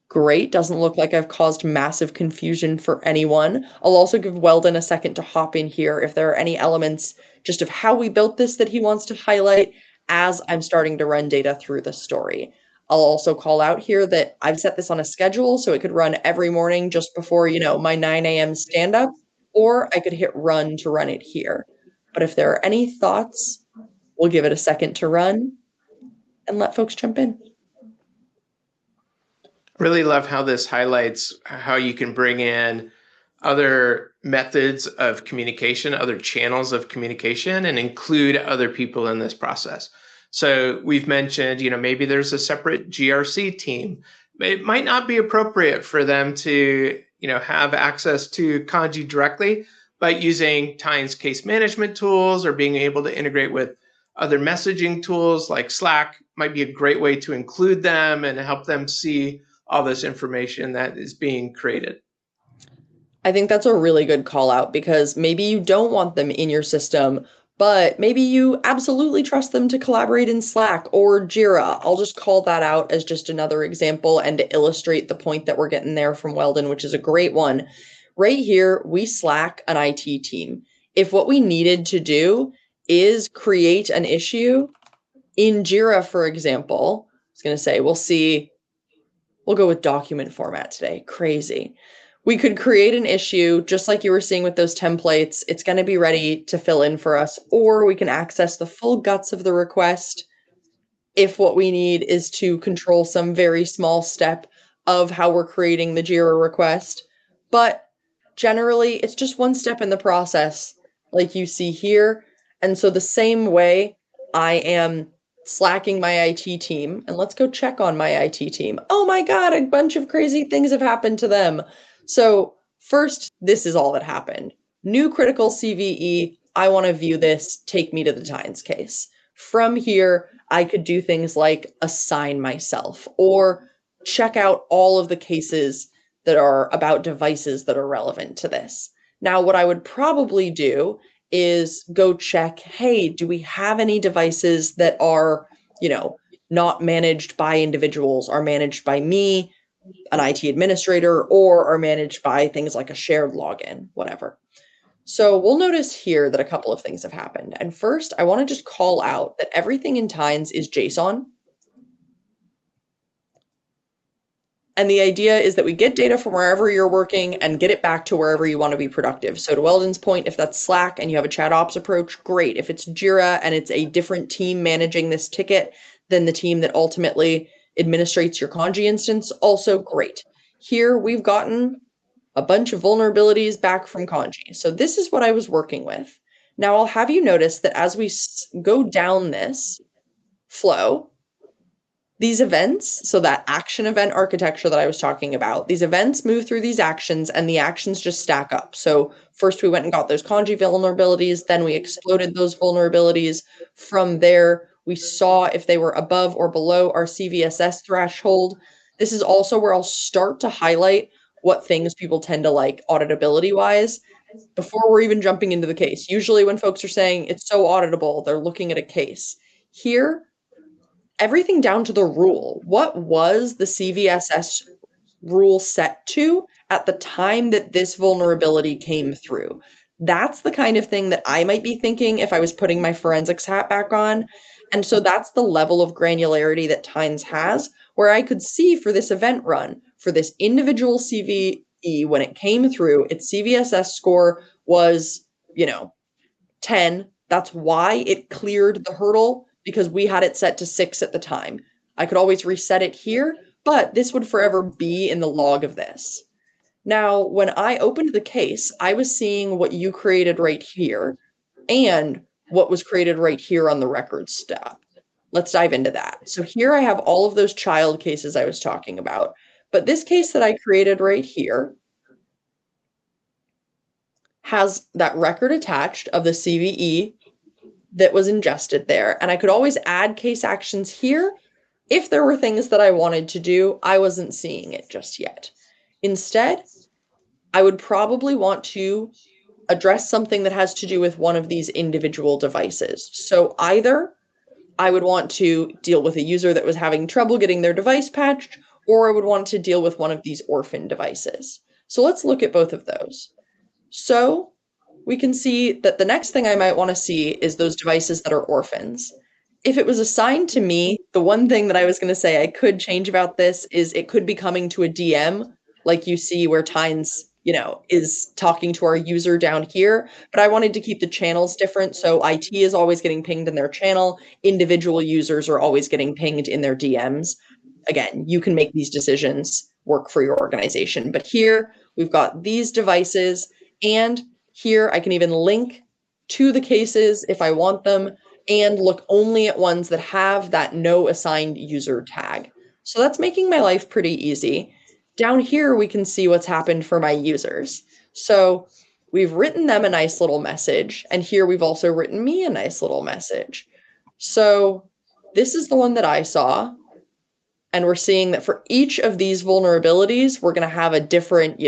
Great, doesn't look like I've caused massive confusion for anyone. I'll also give Weldon a second to hop in here if there are any elements just of how we built this that he wants to highlight as I'm starting to run data through the story. I'll also call out here that I've set this on a schedule so it could run every morning just before, my 9 a.m. stand up, or I could hit run to run it here. But if there are any thoughts, we'll give it a second to run and let folks jump in. Really love how this highlights how you can bring in other methods of communication, other channels of communication, and include other people in this process. So we've mentioned, maybe there's a separate GRC team. It might not be appropriate for them to, have access to Kandji directly, but using Tines case management tools or being able to integrate with Other messaging tools like Slack might be a great way to include them and help them see all this information that is being created. I think that's a really good call out because maybe you don't want them in your system, but maybe you absolutely trust them to collaborate in Slack or Jira. I'll just call that out as just another example and to illustrate the point that we're getting there from Weldon, which is a great one. Right here, we Slack an IT team. If what we needed to do is create an issue in Jira, for example, I was going to say, we'll go with document format today. Crazy. We could create an issue just like you were seeing with those templates. It's going to be ready to fill in for us, or we can access the full guts of the request if what we need is to control some very small step of how we're creating the Jira request. But generally, it's just one step in the process, like you see here. And so the same way I am slacking my IT team, and let's go check on my IT team. Oh my God, a bunch of crazy things have happened to them. So first, this is all that happened. New critical CVE. I want to view this. Take me to the Tines case. From here, I could do things like assign myself or check out all of the cases that are about devices that are relevant to this. Now, what I would probably do is go check, hey, do we have any devices that are, not managed by individuals, are managed by me, an IT administrator, or are managed by things like a shared login, whatever. So we'll notice here that a couple of things have happened. And first, I want to just call out that everything in Tines is JSON. And the idea is that we get data from wherever you're working and get it back to wherever you want to be productive. So to Weldon's point, if that's Slack and you have a chat ops approach, great. If it's Jira and it's a different team managing this ticket than the team that ultimately administrates your Kandji instance, also great. Here we've gotten a bunch of vulnerabilities back from Kandji. So this is what I was working with. Now I'll have you notice that as we go down this flow, these events, so that action event architecture that I was talking about, these events move through these actions and the actions just stack up. So first we went and got those Kandji vulnerabilities, then we exploded those vulnerabilities. From there, we saw if they were above or below our CVSS threshold. This is also where I'll start to highlight what things people tend to like auditability wise before we're even jumping into the case. Usually when folks are saying it's so auditable, they're looking at a case. Here, everything down to the rule. What was the CVSS rule set to at the time that this vulnerability came through? That's the kind of thing that I might be thinking if I was putting my forensics hat back on. And so that's the level of granularity that Tines has, where I could see for this event run, for this individual CVE, when it came through, its CVSS score was, 10. That's why it cleared the hurdle, because we had it set to 6 at the time. I could always reset it here, but this would forever be in the log of this. Now, when I opened the case, I was seeing what you created right here and what was created right here on the record step. Let's dive into that. So here I have all of those child cases I was talking about, but this case that I created right here has that record attached of the CVE that was ingested there. And I could always add case actions here if there were things that I wanted to do. I wasn't seeing it just yet. Instead, I would probably want to address something that has to do with one of these individual devices. So either I would want to deal with a user that was having trouble getting their device patched, or I would want to deal with one of these orphan devices. So let's look at both of those. So we can see that the next thing I might want to see is those devices that are orphans. If it was assigned to me, the one thing that I was going to say I could change about this is it could be coming to a DM, like you see where Tines, is talking to our user down here. But I wanted to keep the channels different. So IT is always getting pinged in their channel. Individual users are always getting pinged in their DMs. Again, you can make these decisions work for your organization. But here we've got these devices, and here I can even link to the cases if I want them and look only at ones that have that no assigned user tag. So that's making my life pretty easy. Down here, we can see what's happened for my users. So we've written them a nice little message, and here we've also written me a nice little message. So this is the one that I saw. And we're seeing that for each of these vulnerabilities, we're going to have a different,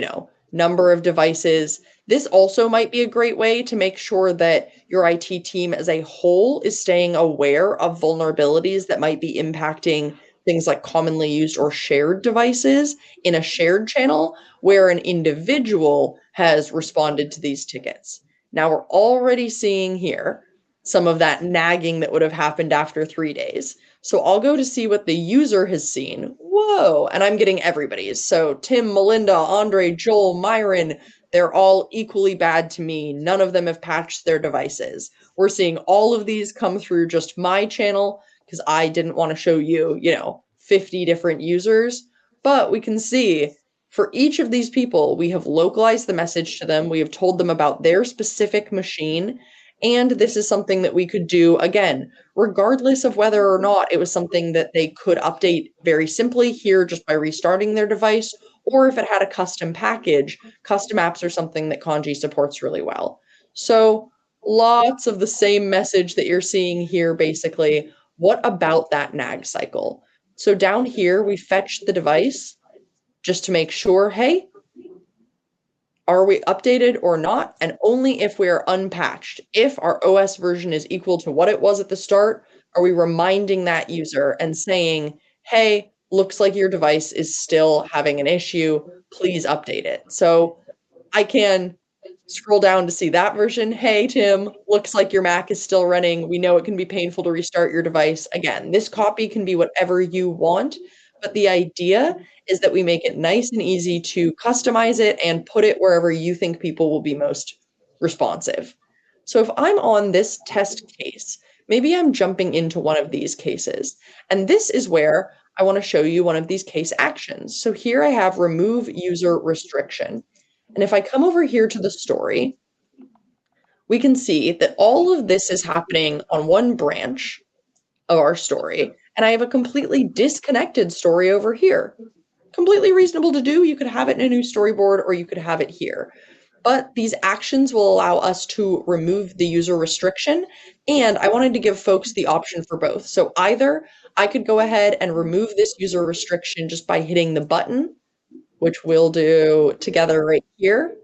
number of devices. This also might be a great way to make sure that your IT team as a whole is staying aware of vulnerabilities that might be impacting things like commonly used or shared devices in a shared channel where an individual has responded to these tickets. Now we're already seeing here some of that nagging that would have happened after 3 days. So I'll go to see what the user has seen. Whoa, and I'm getting everybody's. So Tim, Melinda, Andre, Joel, Myron, they're all equally bad to me. None of them have patched their devices. We're seeing all of these come through just my channel because I didn't want to show you, 50 different users. But we can see for each of these people, we have localized the message to them. We have told them about their specific machine. And this is something that we could do again regardless of whether or not it was something that they could update very simply here just by restarting their device, or if it had a custom package. Custom apps are something that Kandji supports really well. So lots of the same message that you're seeing here, basically. What about that nag cycle? So down here, we fetch the device just to make sure, hey, are we updated or not? And only if we are unpatched. If our OS version is equal to what it was at the start, are we reminding that user and saying, hey, looks like your device is still having an issue. Please update it. So I can scroll down to see that version. Hey, Tim, looks like your Mac is still running. We know it can be painful to restart your device. Again, this copy can be whatever you want, but the idea is that we make it nice and easy to customize it and put it wherever you think people will be most responsive. So if I'm on this test case, maybe I'm jumping into one of these cases. And this is where I want to show you one of these case actions. So here I have remove user restriction. And if I come over here to the story, we can see that all of this is happening on one branch of our story. And I have a completely disconnected story over here. Completely reasonable to do. You could have it in a new storyboard or you could have it here. But these actions will allow us to remove the user restriction. And I wanted to give folks the option for both. So either I could go ahead and remove this user restriction just by hitting the button, which we'll do together right here.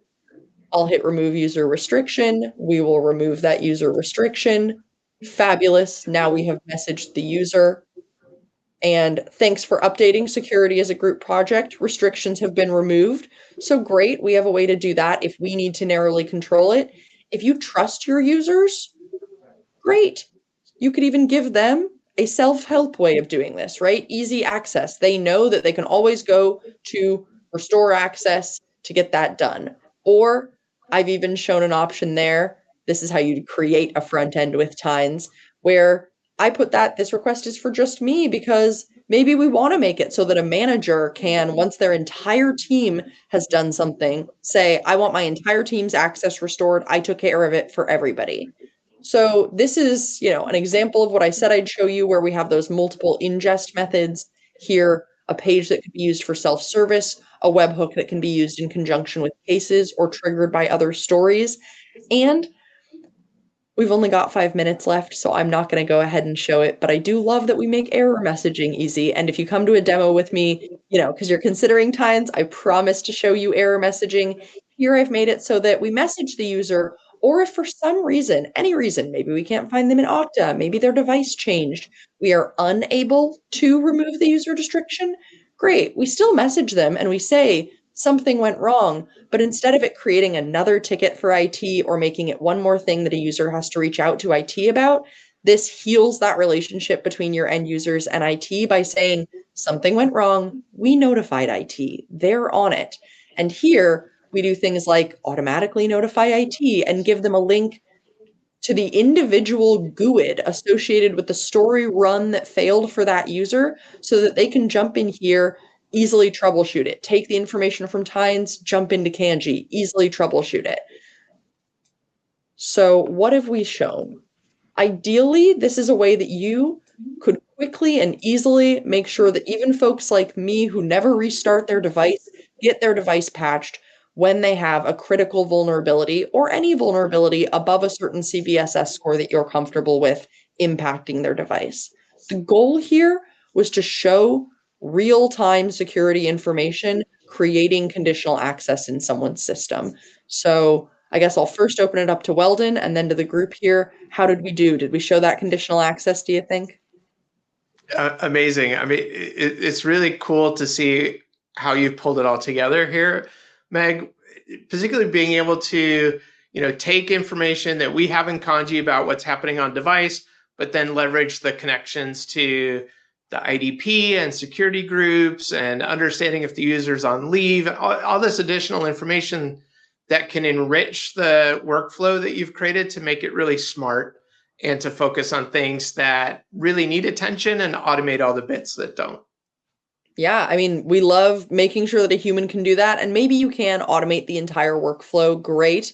I'll hit remove user restriction. We will remove that user restriction. Fabulous. Now we have messaged the user. And thanks for updating security as a group project. Restrictions have been removed. So great. We have a way to do that if we need to narrowly control it. If you trust your users, great. You could even give them a self-help way of doing this, right? Easy access. They know that they can always go to restore access to get that done. Or I've even shown an option there. This is how you create a front end with Tines, where I put that this request is for just me because maybe we want to make it so that a manager can, once their entire team has done something, say, I want my entire team's access restored. I took care of it for everybody. So this is, an example of what I said I'd show you where we have those multiple ingest methods. Here, a page that could be used for self-service, a webhook that can be used in conjunction with cases or triggered by other stories. And we've only got 5 minutes left, so I'm not going to go ahead and show it, but I do love that we make error messaging easy. And if you come to a demo with me, because you're considering Tines, I promise to show you error messaging. Here I've made it so that we message the user, or if for some reason, any reason, maybe we can't find them in Okta, maybe their device changed, we are unable to remove the user restriction, great. We still message them and we say, something went wrong, but instead of it creating another ticket for IT or making it one more thing that a user has to reach out to IT about, this heals that relationship between your end users and IT by saying something went wrong. We notified IT. They're on it. And here we do things like automatically notify IT and give them a link to the individual GUID associated with the story run that failed for that user so that they can jump in here, easily troubleshoot it. Take the information from Tines, jump into Kandji, easily troubleshoot it. So what have we shown? Ideally, this is a way that you could quickly and easily make sure that even folks like me who never restart their device get their device patched when they have a critical vulnerability or any vulnerability above a certain CVSS score that you're comfortable with impacting their device. The goal here was to show real-time security information creating conditional access in someone's system. So I guess I'll first open it up to Weldon and then to the group here. How did we do? Did we show that conditional access, do you think? Amazing. I mean, it's really cool to see how you've pulled it all together here, Meg, particularly being able to, take information that we have in Kandji about what's happening on device, but then leverage the connections to the IDP and security groups and understanding if the user's on leave, all this additional information that can enrich the workflow that you've created to make it really smart and to focus on things that really need attention and automate all the bits that don't. Yeah, I mean, we love making sure that a human can do that, and maybe you can automate the entire workflow. Great.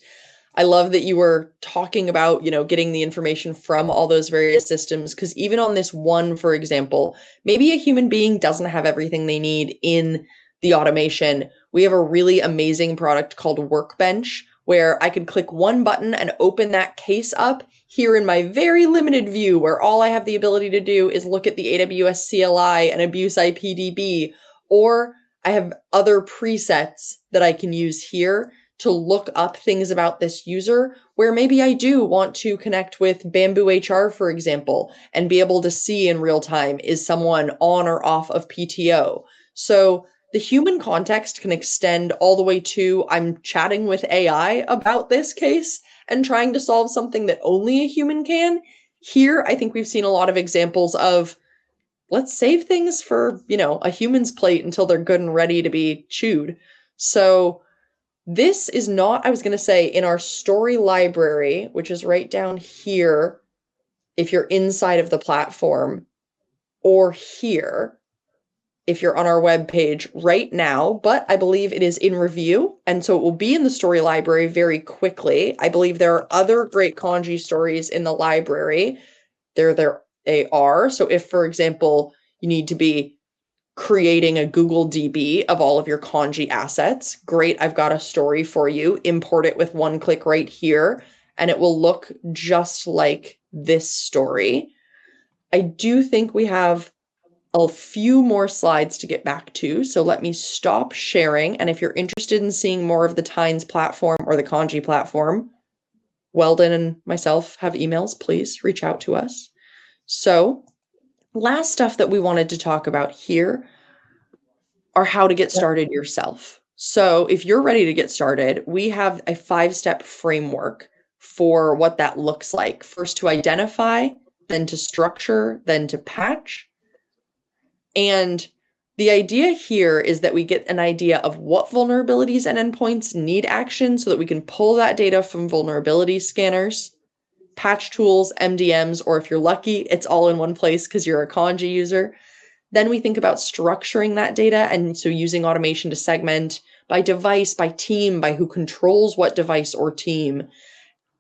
I love that you were talking about, getting the information from all those various systems, because even on this one, for example, maybe a human being doesn't have everything they need in the automation. We have a really amazing product called Workbench, where I could click one button and open that case up here in my very limited view, where all I have the ability to do is look at the AWS CLI and abuse IPDB, or I have other presets that I can use here to look up things about this user, where maybe I do want to connect with Bamboo HR, for example, and be able to see in real time, is someone on or off of PTO? So the human context can extend all the way to I'm chatting with AI about this case and trying to solve something that only a human can. Here, I think we've seen a lot of examples of let's save things for, a human's plate until they're good and ready to be chewed. So this is not, I was going to say, in our story library, which is right down here, if you're inside of the platform, or here, if you're on our web page right now, but I believe it is in review, and so it will be in the story library very quickly. I believe there are other great Kandji stories in the library. They are. So if, for example, you need to be creating a Google DB of all of your Kandji assets, great, I've got a story for you. Import it with one click right here, and it will look just like this story. I do think we have a few more slides to get back to, so let me stop sharing. And if you're interested in seeing more of the Tines platform or the Kandji platform, Weldon and myself have emails. Please reach out to us. So last stuff that we wanted to talk about here are how to get started yourself. So if you're ready to get started, we have a 5-step framework for what that looks like. First to identify, then to structure, then to patch. And the idea here is that we get an idea of what vulnerabilities and endpoints need action so that we can pull that data from vulnerability scanners, patch tools, MDMs, or if you're lucky, it's all in one place because you're a Kandji user. Then we think about structuring that data, and so using automation to segment by device, by team, by who controls what device or team.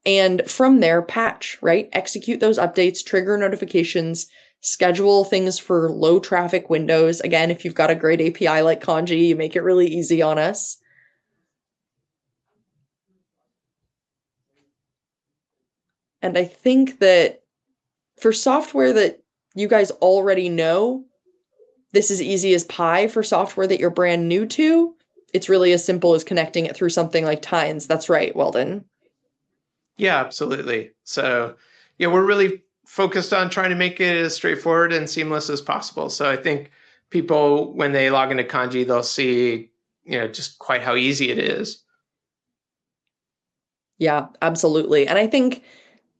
And from there, patch, right? Execute those updates, trigger notifications, schedule things for low traffic windows. Again, if you've got a great API like Kandji, you make it really easy on us. And I think that for software that you guys already know, this is easy as pie. For software that you're brand new to, it's really as simple as connecting it through something like Tines. That's right, Weldon. Yeah, absolutely. So, yeah, we're really focused on trying to make it as straightforward and seamless as possible. So I think people, when they log into Kandji, they'll see, just quite how easy it is. Yeah, absolutely. And I think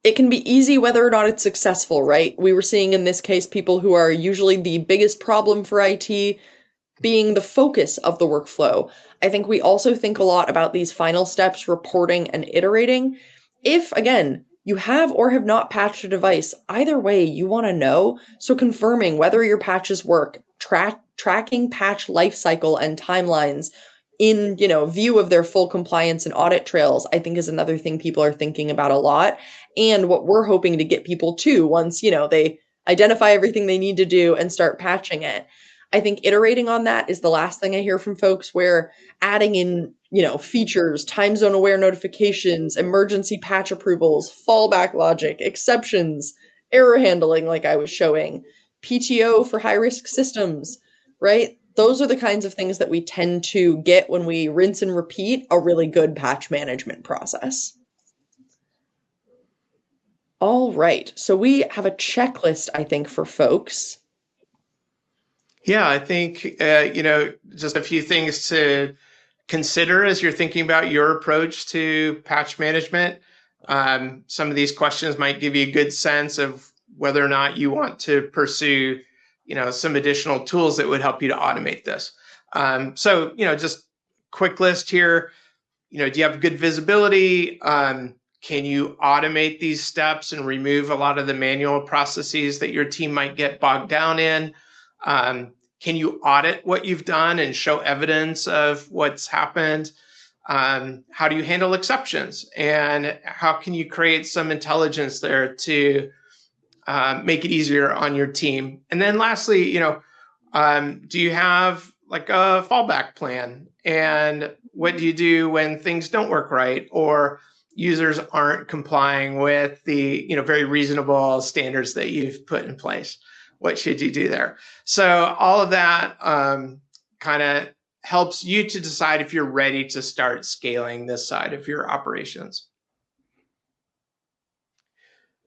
it can be easy whether or not it's successful, right? We were seeing in this case people who are usually the biggest problem for IT being the focus of the workflow. I think we also think a lot about these final steps, reporting and iterating. If, again, you have or have not patched a device, either way, you want to know. So confirming whether your patches work, tracking patch lifecycle and timelines in, view of their full compliance and audit trails, I think is another thing people are thinking about a lot. And what we're hoping to get people to once, they identify everything they need to do and start patching it. I think iterating on that is the last thing I hear from folks, where adding in, features, time zone aware notifications, emergency patch approvals, fallback logic, exceptions, error handling, like I was showing, PTO for high risk systems, right? Those are the kinds of things that we tend to get when we rinse and repeat a really good patch management process. All right. So we have a checklist, I think, for folks. Yeah, I think, just a few things to consider as you're thinking about your approach to patch management. Some of these questions might give you a good sense of whether or not you want to pursue, some additional tools that would help you to automate this. Just quick list here. Do you have good visibility? Can you automate these steps and remove a lot of the manual processes that your team might get bogged down in? Can you audit what you've done and show evidence of what's happened? How do you handle exceptions? And how can you create some intelligence there to make it easier on your team? And then lastly, do you have like a fallback plan? And what do you do when things don't work right or users aren't complying with the very reasonable standards that you've put in place? What should you do there? So all of that kind of helps you to decide if you're ready to start scaling this side of your operations.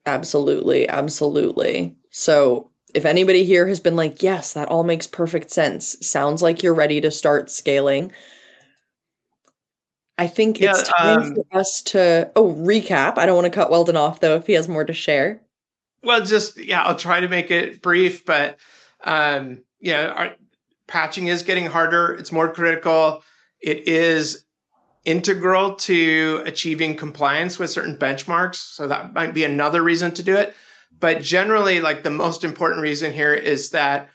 Absolutely, absolutely. So if anybody here has been like, yes, that all makes perfect sense, sounds like you're ready to start scaling. I think it's time for us to, recap. I don't want to cut Weldon off though, if he has more to share. Well, I'll try to make it brief, but our patching is getting harder. It's more critical. It is integral to achieving compliance with certain benchmarks. So that might be another reason to do it. But generally, like the most important reason here is that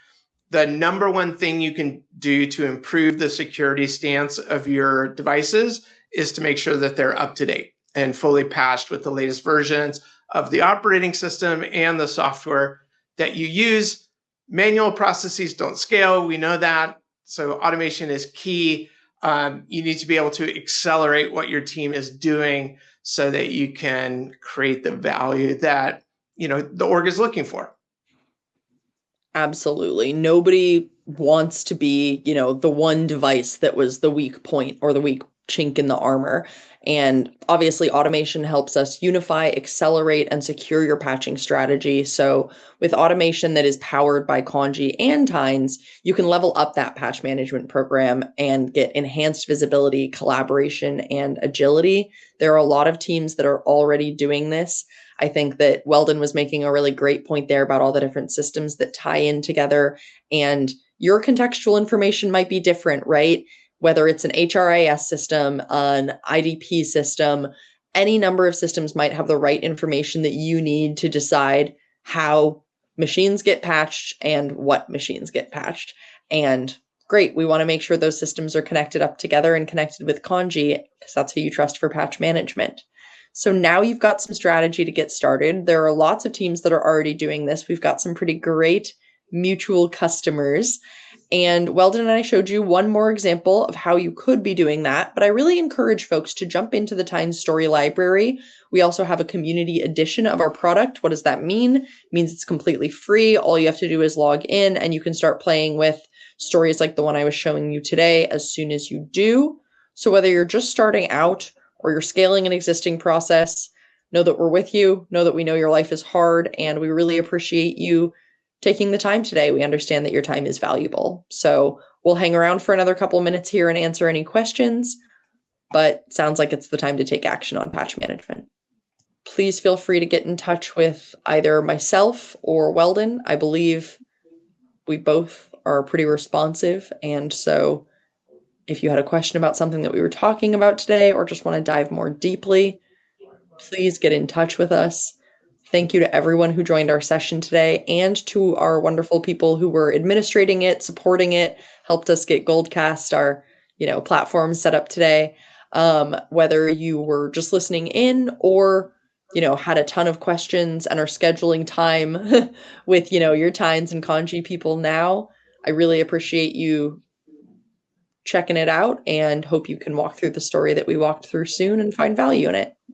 the number one thing you can do to improve the security stance of your devices is to make sure that they're up to date and fully patched with the latest versions of the operating system and the software that you use. Manual processes don't scale. We know that. So automation is key. You need to be able to accelerate what your team is doing so that you can create the value that the org is looking for. Absolutely. Nobody wants to be, the one device that was the weak point or the weak chink in the armor. And obviously, automation helps us unify, accelerate, and secure your patching strategy. So, with automation that is powered by Kandji and Tines, you can level up that patch management program and get enhanced visibility, collaboration, and agility. There are a lot of teams that are already doing this. I think that Weldon was making a really great point there about all the different systems that tie in together. And your contextual information might be different, right? Whether it's an HRIS system, an IDP system, any number of systems might have the right information that you need to decide how machines get patched and what machines get patched. And great, we want to make sure those systems are connected up together and connected with Kandji because that's who you trust for patch management. So now you've got some strategy to get started. There are lots of teams that are already doing this. We've got some pretty great mutual customers. And Weldon and I showed you one more example of how you could be doing that, but I really encourage folks to jump into the Tines Story Library. We also have a community edition of our product. What does that mean? It means it's completely free. All you have to do is log in and you can start playing with stories like the one I was showing you today as soon as you do. So whether you're just starting out or you're scaling an existing process, know that we're with you, know that we know your life is hard, and we really appreciate you taking the time today. We understand that your time is valuable. So we'll hang around for another couple minutes here and answer any questions, but sounds like it's the time to take action on patch management. Please feel free to get in touch with either myself or Weldon. I believe we both are pretty responsive. And so if you had a question about something that we were talking about today or just want to dive more deeply, please get in touch with us. Thank you to everyone who joined our session today and to our wonderful people who were administrating it, supporting it, helped us get Goldcast, our, platform set up today. Whether you were just listening in or, had a ton of questions and are scheduling time with, your Tines and Kandji people now, I really appreciate you checking it out and hope you can walk through the story that we walked through soon and find value in it.